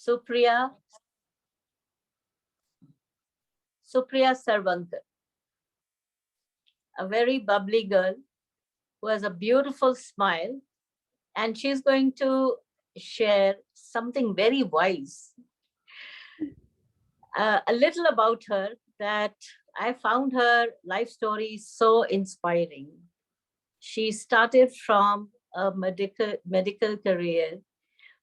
Supriya Sarvankar, a very bubbly girl who has a beautiful smile, and she's going to share something very wise. A little about her, that I found her life story so inspiring. She started from a medical career,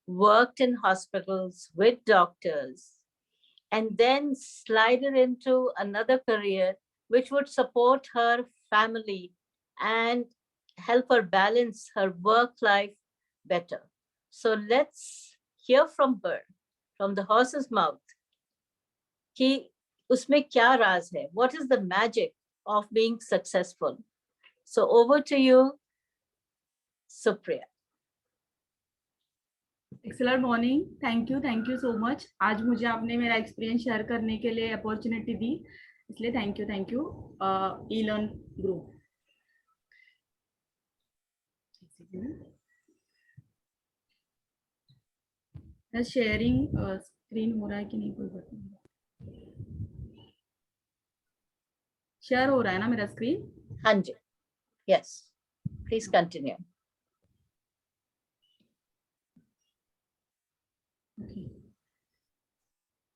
worked in hospitals with doctors, and then slided into another career which would support her family and help her balance her work life better. So let's hear from her, from the horse's mouth, कि उसमें क्या राज है, what is the magic of being successful. So over to you, Supriya. Excellent morning. Thank you so much. आज मुझे आपने मेरा experience share करने के लिए अपॉर्चुनिटी दी, इसलिए thank you E-Learn group. Sharing screen हो रहा है कि नहीं, कोई बता. शेयर हो रहा है ना मेरा स्क्रीन? हाँ जी, यस, प्लीज कंटिन्यू.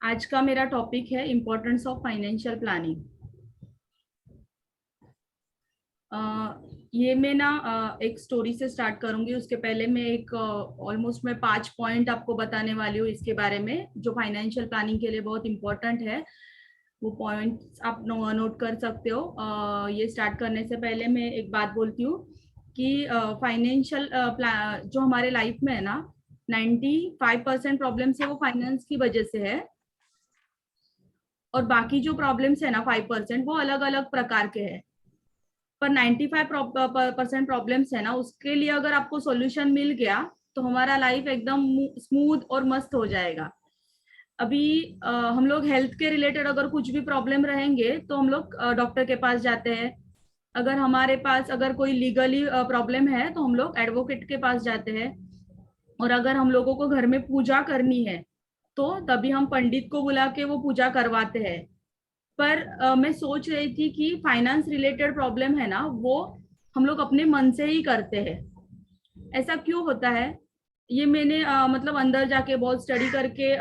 आज का मेरा टॉपिक है इम्पोर्टेंस ऑफ फाइनेंशियल प्लानिंग. ये मैं ना एक स्टोरी से स्टार्ट करूंगी. उसके पहले मैं एक ऑलमोस्ट मैं 5 पॉइंट आपको बताने वाली हूँ इसके बारे में, जो फाइनेंशियल प्लानिंग के लिए बहुत इंपॉर्टेंट है. वो पॉइंट्स आप नोट कर सकते हो. ये स्टार्ट करने से पहले मैं एक बात बोलती हूँ कि फाइनेंशियल जो हमारे लाइफ में है ना, 95% प्रॉब्लम्स है वो फाइनेंस की वजह से है, और बाकी जो प्रॉब्लम्स है ना 5% वो अलग अलग प्रकार के हैं. पर 95% प्रॉब्लम्स है ना, उसके लिए अगर आपको सॉल्यूशन मिल गया तो हमारा लाइफ एकदम स्मूथ और मस्त हो जाएगा. अभी हम लोग हेल्थ के रिलेटेड अगर कुछ भी प्रॉब्लम रहेंगे तो हम लोग डॉक्टर के पास जाते हैं. अगर हमारे पास अगर कोई लीगली प्रॉब्लम है तो हम लोग एडवोकेट के पास जाते हैं. और अगर हम लोगों को घर में पूजा करनी है तो तभी हम पंडित को बुला के वो पूजा करवाते हैं. पर मैं सोच रही थी कि फाइनेंस रिलेटेड प्रॉब्लम है ना, वो हम लोग अपने मन से ही करते हैं. ऐसा क्यों होता है, ये मैंने मतलब अंदर जाके बहुत स्टडी करके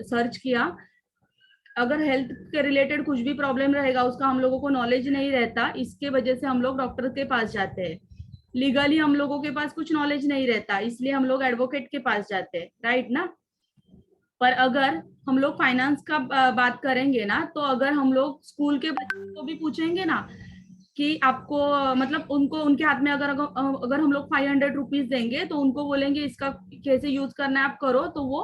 सर्च किया. अगर हेल्थ के रिलेटेड कुछ भी प्रॉब्लम रहेगा उसका हम लोगों को नॉलेज नहीं रहता, इसके वजह से हम लोग डॉक्टर के पास जाते हैं. लीगली हम लोगों के पास कुछ नॉलेज नहीं रहता, इसलिए हम लोग एडवोकेट के पास जाते हैं, राइट ना. पर अगर हम लोग फाइनेंस का बात करेंगे ना, तो अगर हम लोग स्कूल के बच्चों को भी पूछेंगे ना कि आपको मतलब उनको उनके हाथ में अगर हम लोग 500 रुपीज देंगे तो उनको बोलेंगे इसका कैसे यूज करना है आप करो, तो वो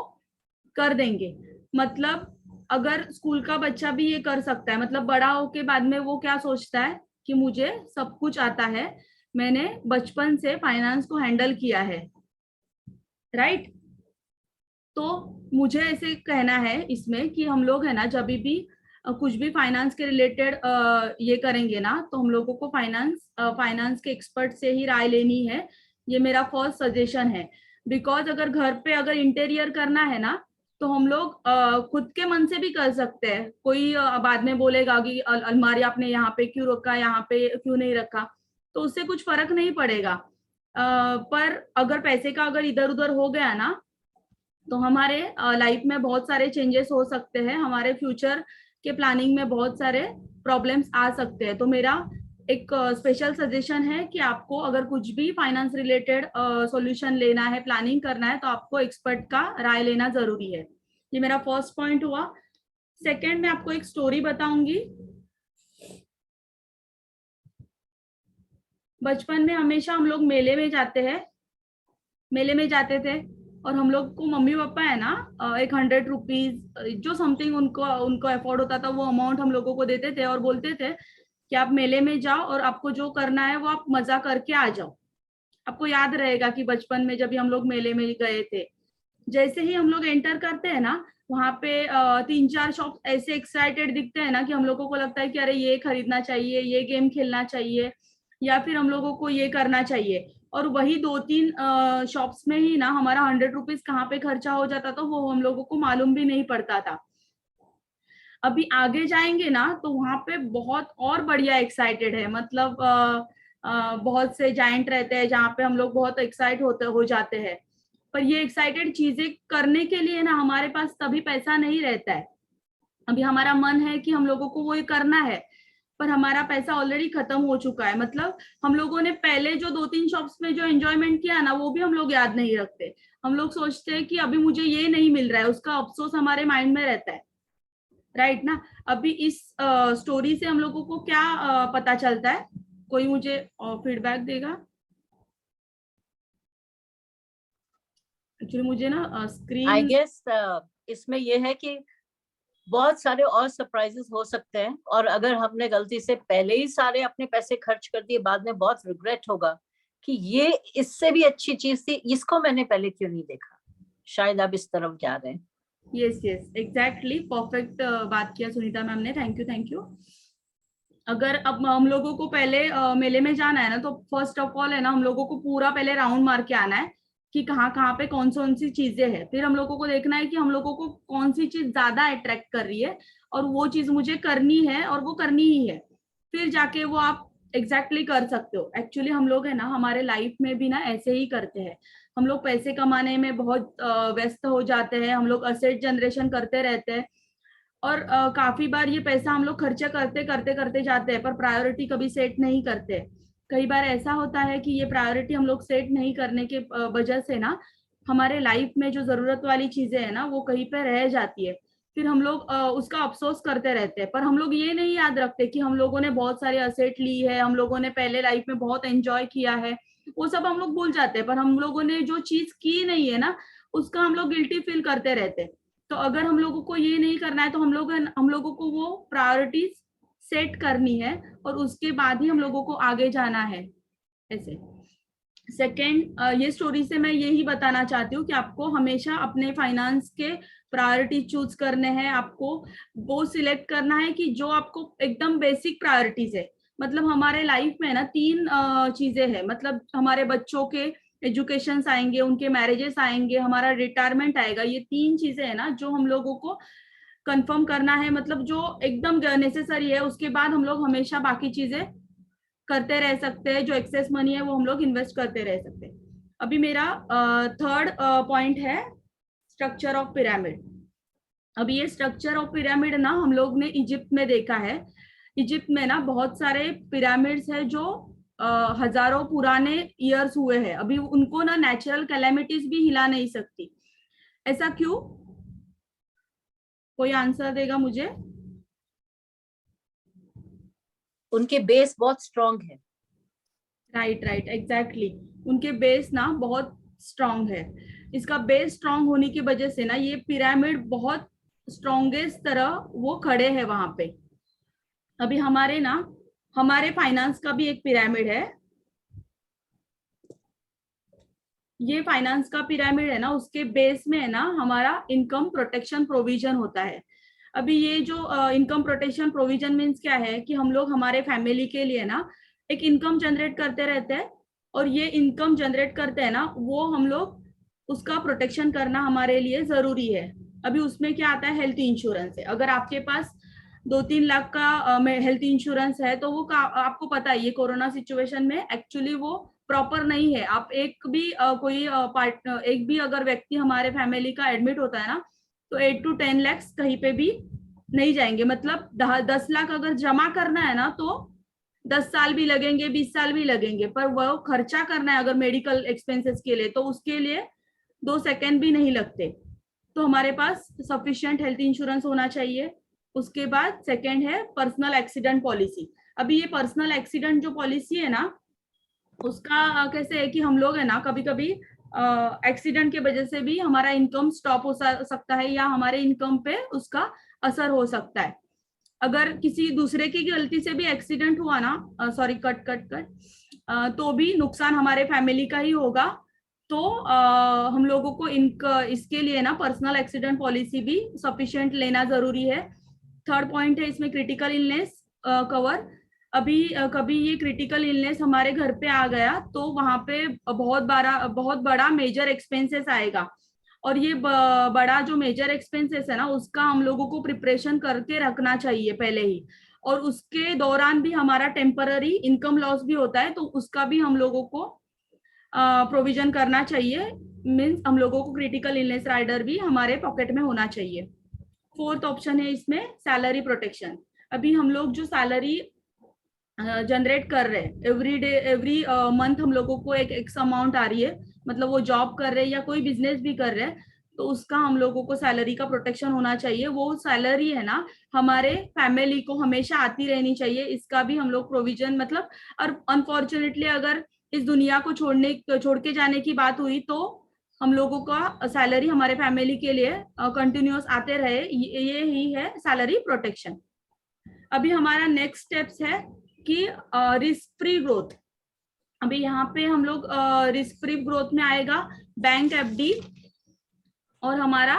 कर देंगे. मतलब अगर स्कूल का बच्चा भी ये कर सकता है, मतलब बड़ा होके बाद में वो क्या सोचता है कि मुझे सब कुछ आता है, मैंने बचपन से फाइनेंस को हैंडल किया है, राइट. तो मुझे ऐसे कहना है इसमें कि हम लोग है ना, जब भी कुछ भी फाइनेंस के रिलेटेड ये करेंगे ना, तो हम लोगों को फाइनेंस के एक्सपर्ट से ही राय लेनी है. ये मेरा फर्स्ट सजेशन है. बिकॉज अगर घर पे अगर इंटीरियर करना है ना, तो हम लोग खुद के मन से भी कर सकते हैं. कोई बाद में बोलेगा कि अलमारी आपने यहाँ पे क्यों रखा, यहाँ पे क्यों नहीं रखा, तो उससे कुछ फर्क नहीं पड़ेगा. पर अगर पैसे का अगर इधर उधर हो गया ना, तो हमारे लाइफ में बहुत सारे चेंजेस हो सकते हैं, हमारे फ्यूचर के प्लानिंग में बहुत सारे प्रॉब्लम्स आ सकते हैं. तो मेरा एक स्पेशल सजेशन है कि आपको अगर कुछ भी फाइनेंस रिलेटेड सॉल्यूशन लेना है, प्लानिंग करना है, तो आपको एक्सपर्ट का राय लेना जरूरी है. ये मेरा फर्स्ट पॉइंट हुआ. सेकेंड, मैं आपको एक स्टोरी बताऊंगी. बचपन में हमेशा हम लोग मेले में जाते थे, और हम लोग को मम्मी पापा है ना 100 रुपीज जो समथिंग उनको अफोर्ड होता था वो अमाउंट हम लोगों को देते थे, और बोलते थे कि आप मेले में जाओ और आपको जो करना है वो आप मजा करके आ जाओ. आपको याद रहेगा कि बचपन में जब भी हम लोग मेले में गए थे, जैसे ही हम लोग एंटर करते हैं ना, वहां पे 3-4 शॉप ऐसे एक्साइटेड दिखते हैं ना कि हम लोगों को लगता है कि अरे ये खरीदना चाहिए, ये गेम खेलना चाहिए, या फिर हम लोगों को ये करना चाहिए. और वही 2-3 शॉप्स में ही ना हमारा 100 रुपीज कहाँ पे खर्चा हो जाता था वो हम लोगों को मालूम भी नहीं पड़ता था। अभी आगे जाएंगे ना तो वहां पे बहुत और बढ़िया एक्साइटेड है, मतलब बहुत से जाइंट रहते हैं जहाँ पे हम लोग बहुत एक्साइट होते हो जाते हैं। पर ये एक्साइटेड चीजें करने के लिए ना हमारे पास तभी पैसा नहीं रहता है। अभी हमारा मन है कि हम लोगों को वो ये करना है, पर हमारा पैसा ऑलरेडी खत्म हो चुका है। मतलब हम लोगों ने पहले जो 2-3 शॉप्स में जो एंजॉयमेंट किया ना वो भी हम लोग याद नहीं रखते। हम लोग सोचते हैं कि अभी मुझे ये नहीं मिल रहा है, उसका अफसोस हमारे माइंड में रहता है, राइट ना। अभी इस स्टोरी से हम लोगों को क्या पता चलता है, कोई मुझे फीडबैक देगा? एक्चुअली मुझे ना आई स्क्रीन गेस इसमें ये है कि बहुत सारे और सरप्राइजेस हो सकते हैं, और अगर हमने गलती से पहले ही सारे अपने पैसे खर्च कर दिए, बाद में बहुत रिग्रेट होगा कि ये इससे भी अच्छी चीज थी, इसको मैंने पहले क्यों नहीं देखा। शायद आप इस तरफ जा रहे हैं। यस यस एग्जैक्टली, परफेक्ट बात किया सुनीता मैम ने, थैंक यू थैंक यू। अगर अब हम लोगों को पहले मेले में जाना है ना तो फर्स्ट ऑफ ऑल है ना हम लोगों को पूरा पहले राउंड मार के आना है कि कहाँ कहाँ पे कौन सी चीजें हैं। फिर हम लोगों को देखना है कि हम लोगों को कौन सी चीज ज्यादा अट्रैक्ट कर रही है और वो चीज मुझे करनी है और वो करनी ही है। फिर जाके वो आप एग्जैक्टली कर सकते हो। एक्चुअली हम लोग है ना हमारे लाइफ में भी ना ऐसे ही करते हैं। हम लोग पैसे कमाने में बहुत व्यस्त हो जाते हैं, हम लोग असेट जनरेशन करते रहते हैं और काफी बार ये पैसा हम लोग खर्चा करते करते करते जाते हैं पर प्रायोरिटी कभी सेट नहीं करते। कई बार ऐसा होता है कि ये प्रायोरिटी हम लोग सेट नहीं करने के वजह से ना हमारे लाइफ में जो जरूरत वाली चीजें है ना वो कहीं पे रह जाती है। फिर हम लोग उसका अफसोस करते रहते हैं, पर हम लोग ये नहीं याद रखते कि हम लोगों ने बहुत सारे असेट ली है, हम लोगों ने पहले लाइफ में बहुत एंजॉय किया है, वो सब हम लोग भूल जाते हैं। पर हम लोगों ने जो चीज की नहीं है ना उसका हम लोग गिल्टी फील करते रहते हैं। तो अगर हम लोगों को ये नहीं करना है तो हम लोगों को वो प्रायोरिटीज सेट करनी है और उसके बाद ही हम लोगों को आगे जाना है ऐसे। सेकेंड, ये स्टोरी से मैं यही बताना चाहती हूँ कि आपको हमेशा अपने फाइनेंस के प्रायोरिटी चूज करने हैं। आपको वो सिलेक्ट करना है कि जो आपको एकदम बेसिक प्रायोरिटीज है। मतलब हमारे लाइफ में ना 3 चीजें हैं, मतलब हमारे बच्चों के एजुकेशन आएंगे, उनके मैरिजेस आएंगे, हमारा रिटायरमेंट आएगा। ये 3 चीजें है ना जो हम लोगों को कंफर्म करना है, मतलब जो एकदम नेसेसरी है। उसके बाद हम लोग हमेशा बाकी चीजें करते रह सकते हैं, जो एक्सेस मनी है वो हम लोग इन्वेस्ट करते रह सकते हैं। अभी मेरा थर्ड पॉइंट है स्ट्रक्चर ऑफ पिरामिड। अभी ये स्ट्रक्चर ऑफ पिरामिड ना हम लोग ने इजिप्ट में देखा है। इजिप्ट में ना बहुत सारे पिरामिड्स है जो हजारों पुराने ईयर्स हुए हैं। अभी उनको ना नेचुरल कैलेमिटीज भी हिला नहीं सकती। ऐसा क्यों? कोई आंसर देगा मुझे? उनके बेस बहुत स्ट्रांग है। राइट राइट एग्जैक्टली, उनके बेस ना बहुत स्ट्रांग है। इसका बेस स्ट्रांग होने की वजह से ना ये पिरामिड बहुत स्ट्रॉन्गेस्ट तरह वो खड़े हैं वहां पे। अभी हमारे फाइनेंस का भी एक पिरामिड है। ये फाइनेंस का पिरामिड है ना उसके बेस में है ना हमारा इनकम प्रोटेक्शन प्रोविजन होता है। अभी ये जो इनकम प्रोटेक्शन प्रोविजन मीन्स क्या है कि हम लोग हमारे फैमिली के लिए ना एक इनकम जनरेट करते रहते हैं और ये इनकम जनरेट करते हैं ना वो हम लोग उसका प्रोटेक्शन करना हमारे लिए जरूरी है। अभी उसमें क्या आता है, हेल्थ इंश्योरेंस है। अगर आपके पास 2-3 लाख का हेल्थ इंश्योरेंस है तो वो आपको पता है ये कोरोना सिचुएशन में एक्चुअली वो प्रॉपर नहीं है। आप एक भी एक भी अगर व्यक्ति हमारे फैमिली का एडमिट होता है ना तो 8 to 10 लाख कहीं पे भी नहीं जाएंगे। मतलब 10 लाख अगर जमा करना है ना तो 10 साल भी लगेंगे, 20 साल भी लगेंगे, पर वो खर्चा करना है अगर मेडिकल एक्सपेंसेस के लिए तो उसके लिए 2 सेकेंड भी नहीं लगते। तो हमारे पास सफिशिएंट हेल्थ इंश्योरेंस होना चाहिए। उसके बाद सेकेंड है पर्सनल एक्सीडेंट पॉलिसी। अभी ये पर्सनल एक्सीडेंट जो पॉलिसी है ना उसका कैसे है कि हम लोग है ना कभी कभी एक्सीडेंट के वजह से भी हमारा इनकम स्टॉप हो सकता है या हमारे इनकम पे उसका असर हो सकता है। अगर किसी दूसरे की गलती से भी एक्सीडेंट हुआ ना, सॉरी कट कट कट, तो भी नुकसान हमारे फैमिली का ही होगा। तो हम लोगों को इसके लिए ना पर्सनल एक्सीडेंट पॉलिसी भी सफिशिएंट लेना जरूरी है। थर्ड पॉइंट है इसमें क्रिटिकल इलनेस कवर। कभी ये क्रिटिकल इलनेस हमारे घर पे आ गया तो वहां पे बहुत बड़ा मेजर एक्सपेंसेस आएगा, और ये बड़ा जो मेजर एक्सपेंसेस है ना, उसका हम लोगों को प्रिपरेशन करके रखना चाहिए पहले ही। और उसके दौरान भी हमारा टेम्पररी इनकम लॉस भी होता है, तो उसका भी हम लोगों को प्रोविजन करना चाहिए। मीन्स हम लोगों को क्रिटिकल इलनेस राइडर भी हमारे पॉकेट में होना चाहिए। फोर्थ ऑप्शन है इसमें सैलरी प्रोटेक्शन। अभी हम लोग जो सैलरी जनरेट कर रहे हैं एवरी मंथ, हम लोगों को एक एक्स अमाउंट आ रही है, मतलब वो जॉब कर रहे हैं या कोई बिजनेस भी कर रहे हैं, तो उसका हम लोगों को सैलरी का प्रोटेक्शन होना चाहिए। वो सैलरी है ना, हमारे फैमिली को हमेशा आती रहनी चाहिए, इसका भी हम लोग प्रोविजन मतलब। और अनफॉर्चुनेटली अगर इस दुनिया को छोड़ के जाने की बात हुई तो हम लोगों का सैलरी हमारे फैमिली के लिए कंटिन्यूअस आते रहे, ये ही है सैलरी प्रोटेक्शन। अभी हमारा नेक्स्ट स्टेप्स है कि रिस्क फ्री ग्रोथ। अभी यहाँ पे हम लोग रिस्क फ्री ग्रोथ में आएगा बैंक एफडी और हमारा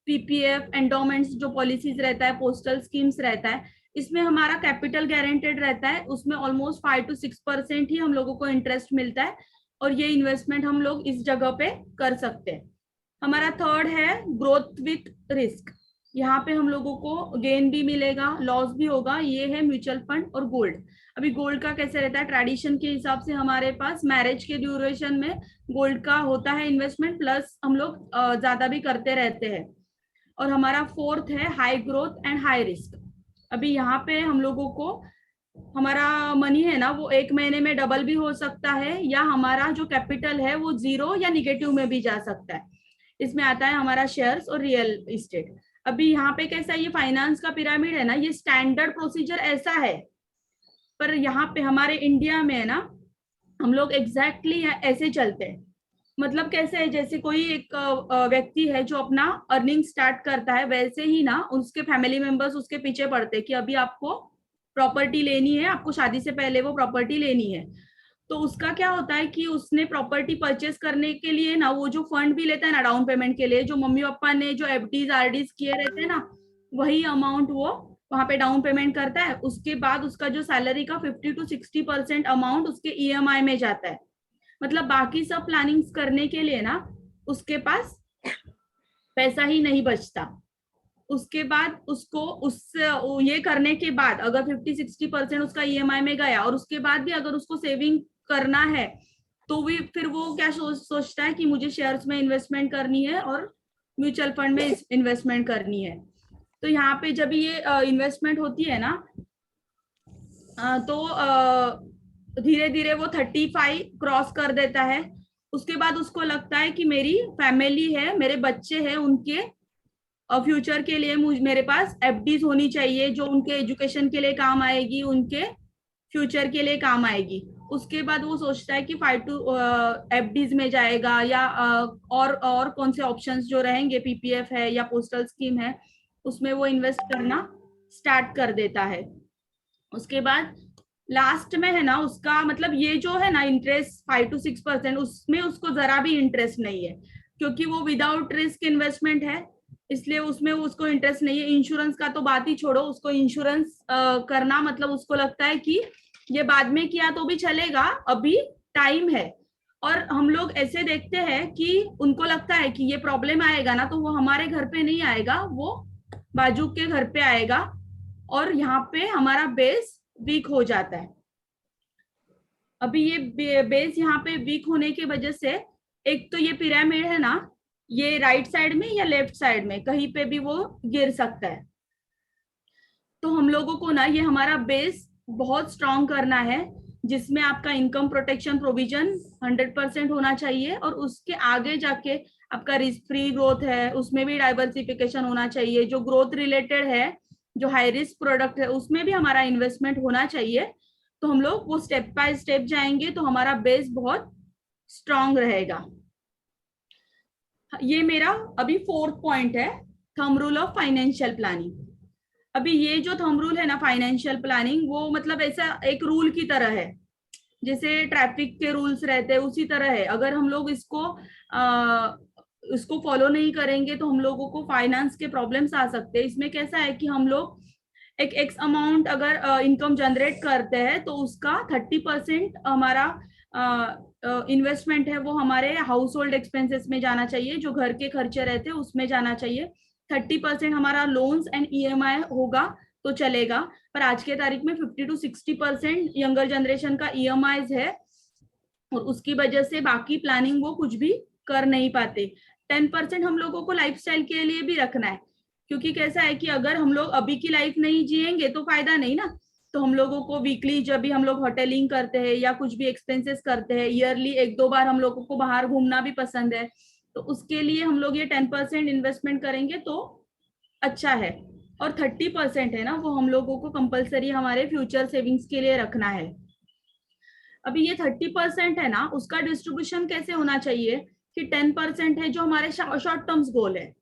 पीपीएफ, एंडोमेंट्स जो पॉलिसीज रहता है, पोस्टल स्कीम्स रहता है, इसमें हमारा कैपिटल गारंटेड रहता है, उसमें ऑलमोस्ट 5 to 6% ही हम लोगों को इंटरेस्ट मिलता है, और ये इन्वेस्टमेंट हम लोग इस जगह पे कर सकते हैं। हमारा थर्ड है ग्रोथ विथ रिस्क। यहाँ पे हम लोगों को गेन भी मिलेगा, लॉस भी होगा, ये है म्यूचुअल फंड और गोल्ड। अभी गोल्ड का कैसे रहता है, ट्रेडिशन के हिसाब से हमारे पास मैरिज के ड्यूरेशन में गोल्ड का होता है इन्वेस्टमेंट, प्लस हम लोग ज्यादा भी करते रहते हैं। और हमारा फोर्थ है high growth and high risk. अभी यहाँ पे हम लोगों को हमारा मनी है ना, वो एक महीने में डबल भी हो सकता है, या हमारा जो कैपिटल है वो जीरो या निगेटिव में भी जा सकता है। इसमें आता है हमारा शेयर्स और रियल इस्टेट। अभी यहाँ पे कैसा, ये फाइनेंस का पिरामिड है ना, ये स्टैंडर्ड प्रोसीजर ऐसा है, पर यहाँ पे हमारे इंडिया में है ना, हम लोग एग्जैक्टली ऐसे चलते हैं। मतलब कैसे है, जैसे कोई एक व्यक्ति है जो अपना अर्निंग स्टार्ट करता है, वैसे ही ना उसके फैमिली मेंबर्स उसके पीछे पड़ते हैं कि अभी आपको प्रॉपर्टी लेनी है, आपको शादी से पहले वो प्रॉपर्टी लेनी है। तो उसका क्या होता है कि उसने प्रॉपर्टी परचेस करने के लिए ना, वो जो फंड भी लेता है ना डाउन पेमेंट के लिए, जो मम्मी पापा ने जो एफडीज आरडीज किए रहते हैं ना, वही अमाउंट वो वहां पे डाउन पेमेंट करता है। उसके बाद उसका जो सैलरी का 50 to 60% अमाउंट उसके ईएमआई में जाता है। मतलब बाकी सब प्लानिंग्स करने के लिए ना उसके पास पैसा ही नहीं बचता। उसके बाद उसको ये करने के बाद अगर 50-60% उसका ईएमआई में गया, और उसके बाद भी अगर उसको सेविंग करना है, तो भी फिर वो क्या सोचता है कि मुझे शेयर्स में इन्वेस्टमेंट करनी है और म्यूचुअल फंड में इन्वेस्टमेंट करनी है। तो यहाँ पे जब ये इन्वेस्टमेंट होती है ना, तो धीरे धीरे वो 35 क्रॉस कर देता है। उसके बाद उसको लगता है कि मेरी फैमिली है, मेरे बच्चे हैं, उनके फ्यूचर के लिए मेरे पास एफडीज होनी चाहिए, जो उनके एजुकेशन के लिए काम आएगी, उनके फ्यूचर के लिए काम आएगी। उसके बाद वो सोचता है कि 5 to एफडीज में जाएगा, या और कौन से ऑप्शंस जो रहेंगे, पीपीएफ है या पोस्टल स्कीम है, उसमें वो इन्वेस्ट करना स्टार्ट कर देता है। उसके बाद लास्ट में है ना, उसका मतलब ये जो है ना इंटरेस्ट 5 to 6%, उसमें उसको जरा भी इंटरेस्ट नहीं है, क्योंकि वो विदाउट रिस्क इन्वेस्टमेंट है, इसलिए उसमें उसको इंटरेस्ट नहीं है। इंश्योरेंस का तो बात ही छोड़ो, उसको इंश्योरेंस करना मतलब उसको लगता है कि ये बाद में किया तो भी चलेगा, अभी टाइम है। और हम लोग ऐसे देखते हैं कि उनको लगता है कि ये प्रॉब्लम आएगा ना, तो वो हमारे घर पे नहीं आएगा, वो बाजू के घर पे आएगा, और यहाँ पे हमारा बेस वीक हो जाता है। अभी ये बेस यहाँ पे वीक होने की वजह से, एक तो ये पिरामिड है ना, ये राइट साइड में या लेफ्ट साइड में कहीं पे भी वो गिर सकता है। तो हम लोगों को ना ये हमारा बेस बहुत स्ट्रॉन्ग करना है, जिसमें आपका इनकम प्रोटेक्शन प्रोविजन 100% होना चाहिए, और उसके आगे जाके आपका रिस्क फ्री ग्रोथ है, उसमें भी डाइवर्सिफिकेशन होना चाहिए। जो ग्रोथ रिलेटेड है, जो हाई रिस्क प्रोडक्ट है, उसमें भी हमारा इन्वेस्टमेंट होना चाहिए। तो हम लोग वो स्टेप बाय स्टेप जाएंगे, तो हमारा बेस बहुत स्ट्रॉन्ग रहेगा। ये मेरा अभी फोर्थ पॉइंट है, thumb rule of financial planning. अभी ये जो थंब रूल है ना फाइनेंशियल प्लानिंग, वो मतलब ऐसा एक रूल की तरह है, जैसे ट्रैफिक के रूल्स रहते हैं उसी तरह है। अगर हम लोग इसको फॉलो नहीं करेंगे तो हम लोगों को फाइनेंस के प्रॉब्लम्स आ सकते हैं। इसमें कैसा है कि हम लोग एक एक्स अमाउंट अगर इनकम जनरेट करते हैं तो उसका 30% हमारा इन्वेस्टमेंट है वो हमारे हाउस होल्ड एक्सपेंसेस में जाना चाहिए, जो घर के खर्चे रहते हैं उसमें जाना चाहिए। 30% हमारा लोन्स एंड EMI होगा तो चलेगा, पर आज के तारीख में 50 to 60% यंगर जनरेशन का EMIs है और उसकी वजह से बाकी प्लानिंग वो कुछ भी कर नहीं पाते। 10% हम लोगों को लाइफस्टाइल के लिए भी रखना है, क्योंकि कैसा है कि अगर हम लोग अभी की लाइफ नहीं जिएंगे तो फायदा नहीं ना। तो हम लोगों को वीकली जब भी हम लोग होटलिंग करते हैं या कुछ भी एक्सपेंसेस करते हैं, ईयरली 1-2 बार हम लोगों को बाहर घूमना भी पसंद है, तो उसके लिए हम लोग ये 10% इन्वेस्टमेंट करेंगे तो अच्छा है। और 30% है ना वो हम लोगों को कंपलसरी हमारे फ्यूचर सेविंग्स के लिए रखना है। अभी ये 30% है ना, उसका डिस्ट्रीब्यूशन कैसे होना चाहिए कि 10% है जो हमारे शॉर्ट टर्म्स गोल है।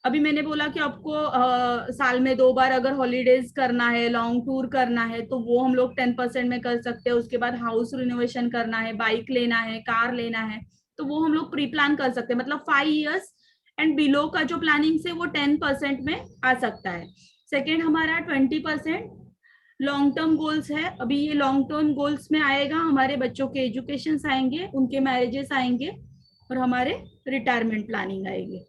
अभी मैंने बोला कि आपको साल में 2 बार अगर हॉलीडेज करना है, लॉन्ग टूर करना है, तो वो हम लोग 10% में कर सकते हैं। उसके बाद हाउस रिनोवेशन करना है, बाइक लेना है, कार लेना है, तो वो हम लोग प्री प्लान कर सकते हैं। मतलब 5 years एंड बिलो का जो प्लानिंग से वो 10% में आ सकता है। सेकेंड हमारा 20% लॉन्ग टर्म गोल्स है। अभी ये लॉन्ग टर्म गोल्स में आएगा हमारे बच्चों के एजुकेशन आएंगे, उनके मैरिजेस आएंगे और हमारे रिटायरमेंट प्लानिंग आएगी।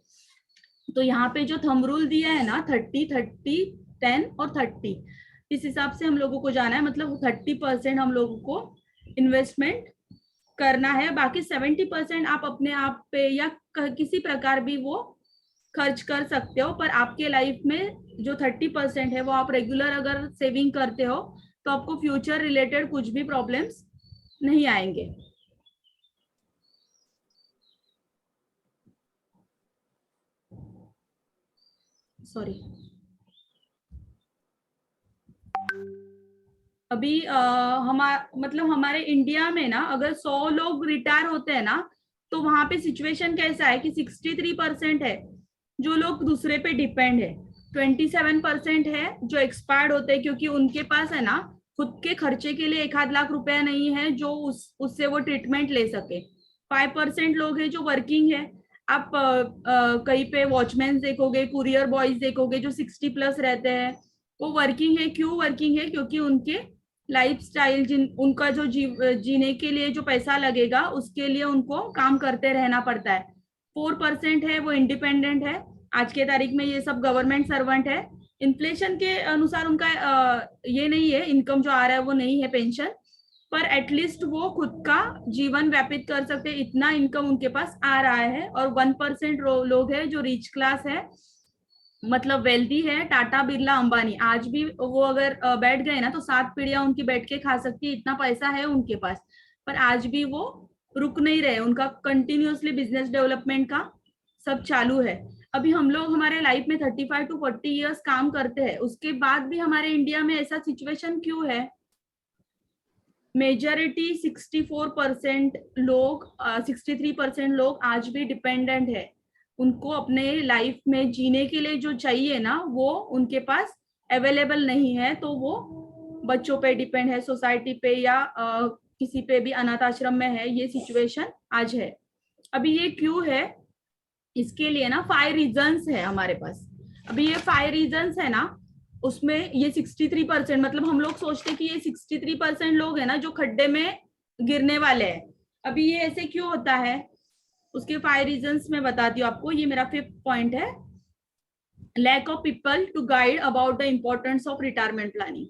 तो यहाँ पे जो थंब रूल दिया है ना 30, 30, 10 और 30, इस हिसाब से हम लोगों को जाना है। मतलब 30% हम लोगों को इन्वेस्टमेंट करना है, बाकी 70% आप अपने आप पे या किसी प्रकार भी वो खर्च कर सकते हो। पर आपके लाइफ में जो 30% है वो आप रेगुलर अगर सेविंग करते हो तो आपको फ्यूचर रिलेटेड कुछ भी प्रॉब्लम्स नहीं आएंगे। सॉरी। अभी मतलब हमारे इंडिया में ना अगर 100 लोग रिटायर होते हैं ना, तो वहां पे सिचुएशन कैसा है कि 63% है जो लोग दूसरे पे डिपेंड है, 27% है जो एक्सपायर्ड होते हैं क्योंकि उनके पास है ना खुद के खर्चे के लिए 1-8 लाख रुपया नहीं है जो उससे वो ट्रीटमेंट ले सके। 5% लोग हैं जो वर्किंग है। आप कहीं पे वॉचमैन देखोगे, कुरियर बॉयज देखोगे जो 60+ रहते हैं, वो वर्किंग है। क्यों वर्किंग है? क्योंकि उनके लाइफस्टाइल उनका जो जीने के लिए जो पैसा लगेगा उसके लिए उनको काम करते रहना पड़ता है। 4% है वो इंडिपेंडेंट है। आज के तारीख में ये सब गवर्नमेंट सर्वेंट है। इन्फ्लेशन के अनुसार उनका ये नहीं है, इनकम जो आ रहा है वो नहीं है पेंशन, पर एटलीस्ट वो खुद का जीवन व्यतीत कर सकते हैं, इतना इनकम उनके पास आ रहा है। और 1% लोग हैं जो रिच क्लास है, मतलब वेल्दी है। टाटा, बिरला, अंबानी आज भी वो अगर बैठ गए ना तो 7 पीढ़ियां उनकी बैठ के खा सकती है, इतना पैसा है उनके पास। पर आज भी वो रुक नहीं रहे, उनका कंटिन्यूअसली बिजनेस डेवलपमेंट का सब चालू है। अभी हम लोग हमारे लाइफ में 35 to 40 years काम करते हैं, उसके बाद भी हमारे इंडिया में ऐसा सिचुएशन क्यों है? मेजोरिटी 64% लोग 63% लोग आज भी डिपेंडेंट है। उनको अपने लाइफ में जीने के लिए जो चाहिए ना वो उनके पास अवेलेबल नहीं है, तो वो बच्चों पे डिपेंड है, सोसाइटी पे या किसी पे भी, अनाथ आश्रम में है। ये सिचुएशन आज है। अभी ये क्यों है? इसके लिए ना 5 रीजंस है हमारे पास। अभी ये 5 रीजंस है ना, उसमें ये 63%, मतलब हम लोग सोचते कि ये 63% लोग है ना जो खड्डे में गिरने वाले हैं। अभी ये ऐसे क्यों होता है? उसके 5 रीजंस मैं बताती हूँ आपको। ये मेरा 5th पॉइंट है, lack of people to guide about the importance of retirement planning.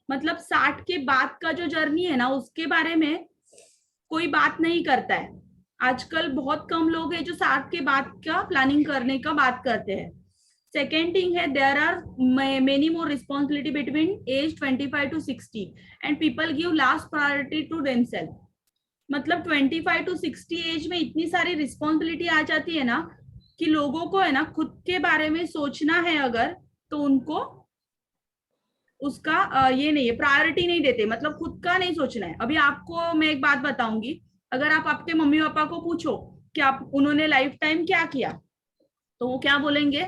मतलब 60 के बाद का जो जर्नी है ना उसके बारे में कोई बात नहीं करता है। आजकल बहुत कम लोग हैं जो 60 के बाद का प्लानिंग करने का बात करते हैं। सेकेंड थिंग है, there are many more responsibility between age 25 to 60 and people give last priority to themselves. मतलब 25 to 60 एज में इतनी सारी रिस्पॉन्सिबिलिटी आ जाती है ना कि लोगों को है ना खुद के बारे में सोचना है अगर, तो उनको उसका ये नहीं है, प्रायोरिटी नहीं देते, मतलब खुद का नहीं सोचना है। अभी आपको मैं एक बात बताऊंगी, अगर आप आपके मम्मी पापा को पूछो कि आप उन्होंने लाइफ टाइम क्या किया, तो वो क्या बोलेंगे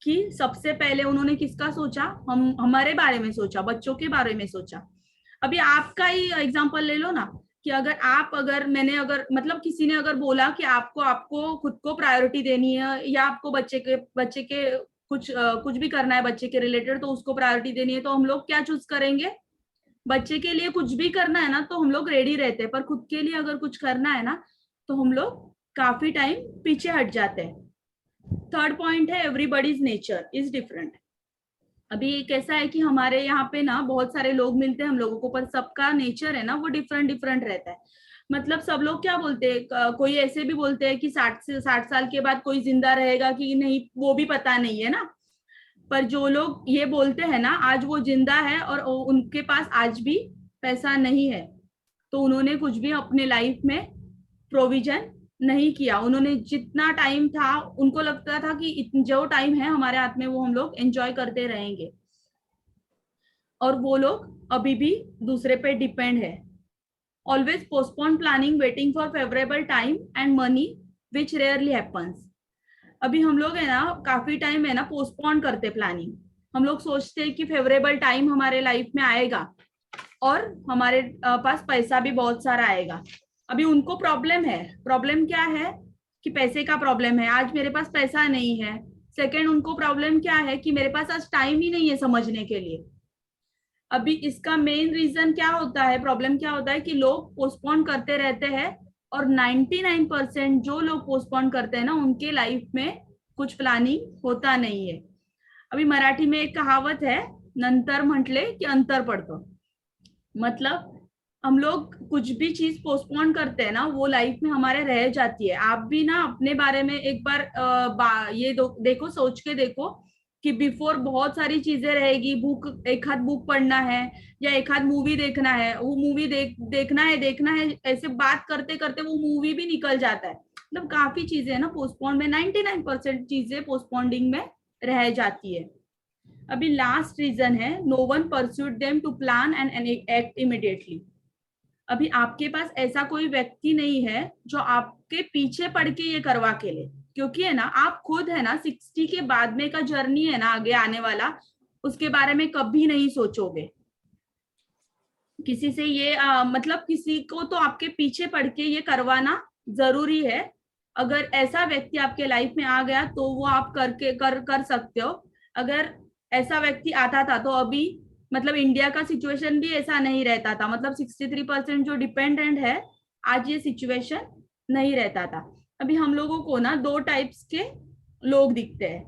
कि सबसे पहले उन्होंने किसका सोचा? हमारे बारे में सोचा, बच्चों के बारे में सोचा। अभी आपका ही एग्जांपल ले लो ना कि अगर मैंने मतलब किसी ने अगर बोला कि आपको खुद को प्रायोरिटी देनी है या आपको बच्चे के कुछ भी करना है बच्चे के रिलेटेड तो उसको प्रायोरिटी देनी है, तो हम लोग क्या चूज करेंगे? बच्चे के लिए कुछ भी करना है ना तो हम लोग रेडी रहते हैं, पर खुद के लिए अगर कुछ करना है ना तो हम लोग काफी टाइम पीछे हट जाते हैं। थर्ड पॉइंट है एवरीबॉडीज नेचर इज डिफरेंट। अभी कैसा है कि हमारे यहाँ पे ना बहुत सारे लोग मिलते हैं हम लोगों को, पर सबका नेचर है ना वो डिफरेंट डिफरेंट रहता है। मतलब सब लोग क्या बोलते हैं, कोई ऐसे भी बोलते हैं कि 60 साल के बाद कोई जिंदा रहेगा कि नहीं वो भी पता नहीं है ना। पर जो लोग ये बोलते हैं ना आज वो जिंदा है और उनके पास आज भी पैसा नहीं है, तो उन्होंने कुछ भी अपने लाइफ में प्रोविजन नहीं किया। उन्होंने जितना टाइम था उनको लगता था कि जो टाइम है हमारे हाथ में वो हम लोग एंजॉय करते रहेंगे, और वो लोग अभी भी दूसरे पे डिपेंड है। Always postpone planning waiting for favourable time and money which rarely happens. अभी हम लोग है ना काफी टाइम है ना पोस्टपोन करते प्लानिंग। हम लोग सोचते हैं कि फेवरेबल टाइम हमारे लाइफ में आएगा और हमारे पास पैसा भी बहुत सारा आएगा। अभी उनको प्रॉब्लम है, प्रॉब्लम क्या है कि पैसे का प्रॉब्लम है, आज मेरे पास पैसा नहीं है। सेकंड उनको प्रॉब्लम क्या है कि मेरे पास आज टाइम ही नहीं है समझने के लिए। अभी इसका मेन रीजन क्या होता है, प्रॉब्लम क्या होता है कि लोग पोस्टपोन करते रहते हैं, और 99% जो लोग पोस्टपोन करते हैं ना उनके लाइफ में कुछ प्लानिंग होता नहीं है। अभी मराठी में एक कहावत है, नंतर म्हटले की अंतर पड़तो। मतलब हम लोग कुछ भी चीज पोस्टपोन करते हैं ना वो लाइफ में हमारे रह जाती है। आप भी ना अपने बारे में एक बार ये देखो, सोच के देखो कि बिफोर बहुत सारी चीजें रहेगी, बुक एक हाथ बुक पढ़ना है या एक हाथ मूवी देखना है, वो मूवी देखना है ऐसे बात करते करते वो मूवी भी निकल जाता है। मतलब काफी चीजें है ना पोस्टपोन में, 99% चीजें पोस्टपोनिंग में रह जाती है। अभी लास्ट रीजन है no one pursued them to plan and act immediately. अभी आपके पास ऐसा कोई व्यक्ति नहीं है जो आपके पीछे पड़ के ये करवा के ले, क्योंकि है ना आप खुद है ना 60 के बाद में का जर्नी है ना आगे आने वाला, उसके बारे में कभी नहीं सोचोगे। किसी से ये मतलब किसी को तो आपके पीछे पड़ के ये करवाना जरूरी है। अगर ऐसा व्यक्ति आपके लाइफ में आ गया तो वो आप कर सकते हो। अगर ऐसा व्यक्ति आता था तो अभी मतलब इंडिया का सिचुएशन भी ऐसा नहीं रहता था। मतलब 63% जो डिपेंडेंट है आज ये सिचुएशन नहीं रहता था। अभी हम लोगों को ना दो टाइप्स के लोग दिखते हैं,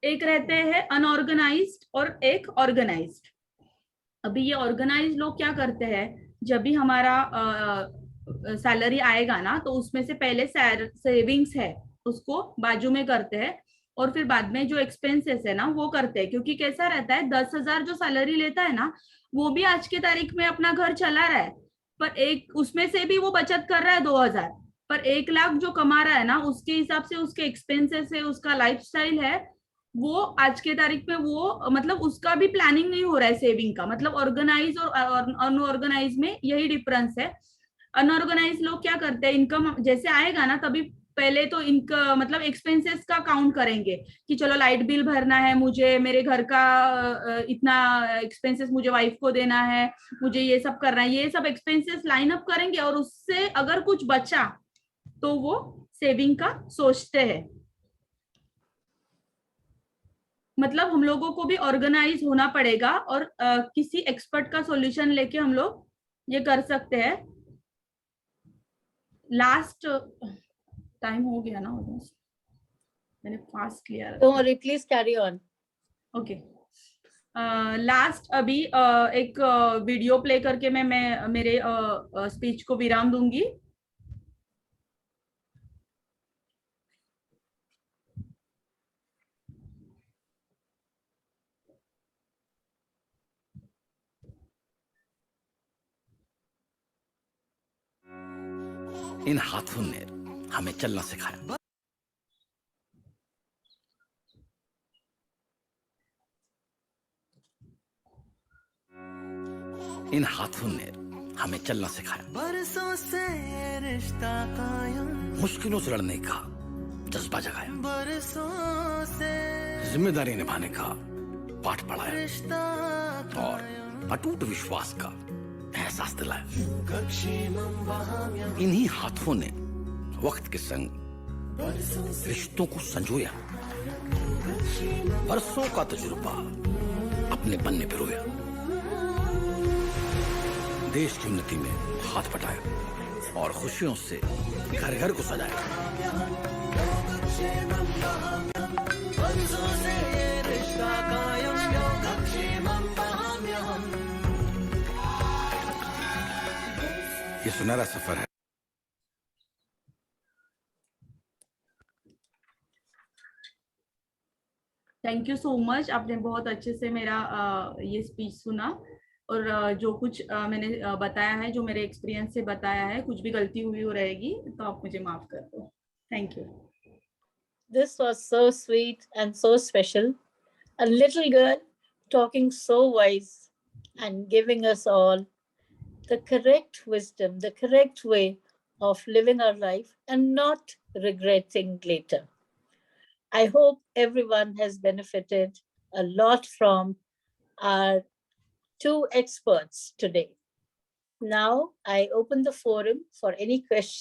एक रहते हैं अनऑर्गेनाइज्ड और एक ऑर्गेनाइज्ड। अभी ये ऑर्गेनाइज लोग क्या करते हैं, जब भी हमारा सैलरी आएगा ना तो उसमें से पहले सेविंग्स है उसको बाजू में करते हैं, और फिर बाद में जो एक्सपेंसेस है ना वो करते हैं। क्योंकि कैसा रहता है 10,000 जो सैलरी लेता है ना वो भी आज के तारीख में अपना घर चला रहा है, पर एक उसमें से भी वो बचत कर रहा है 2,000। पर 1 लाख जो कमा रहा है ना उसके हिसाब से उसके एक्सपेंसेस है, उसका लाइफस्टाइल है, वो आज के तारीख में वो मतलब उसका भी प्लानिंग नहीं हो रहा है सेविंग का। मतलब ऑर्गेनाइज और अनऑर्गेनाइज में यही डिफरेंस है। अनऑर्गेनाइज लोग क्या करते हैं, इनकम जैसे आएगा ना तभी पहले तो इनका मतलब एक्सपेंसेस का काउंट करेंगे कि चलो लाइट बिल भरना है मुझे, मेरे घर का इतना एक्सपेंसेस मुझे वाइफ को देना है, मुझे ये सब करना है, ये सब एक्सपेंसेस लाइन अप करेंगे, और उससे अगर कुछ बचा तो वो सेविंग का सोचते हैं। मतलब हम लोगों को भी ऑर्गेनाइज होना पड़ेगा, और किसी एक्सपर्ट का सॉल्यूशन लेके हम लोग ये कर सकते हैं। लास्ट टाइम हो गया ना ऑलमोस्ट, मैंने फास्ट लिया। Don't worry, please carry on. Okay, last अभी एक वीडियो प्ले करके मैं मेरे स्पीच को विराम दूंगी। इन हाथों ने हमें चलना सिखाया। इन हाथों ने हमें चलना सिखाया। बरसों से ये रिश्ता कायम, मुश्किलों से लड़ने का जज्बा जगाया, बरसों से जिम्मेदारी निभाने का पाठ पढ़ाया, और अटूट विश्वास का एहसास दिलाया। इन्हीं हाथों ने वक्त के संग रिश्तों को संजोया, बरसों का तजुर्बा अपने पन्ने पे रोया, देश की उन्नति में हाथ बटाया और खुशियों से घर घर को सजाया। ये सुनहरा सफर है। थैंक यू सो मच, आपने बहुत अच्छे से मेरा ये स्पीच सुना और जो कुछ मैंने बताया है, जो मेरे एक्सपीरियंस से बताया है, कुछ भी गलती हुई हो रहेगी तो आप मुझे माफ कर दो। Thank you. This was so sweet and so special. A little girl talking so wise and giving us all the correct wisdom, the correct way of living our life and not regretting later. I hope everyone has benefited a lot from our two experts today. Now I open the forum for any questions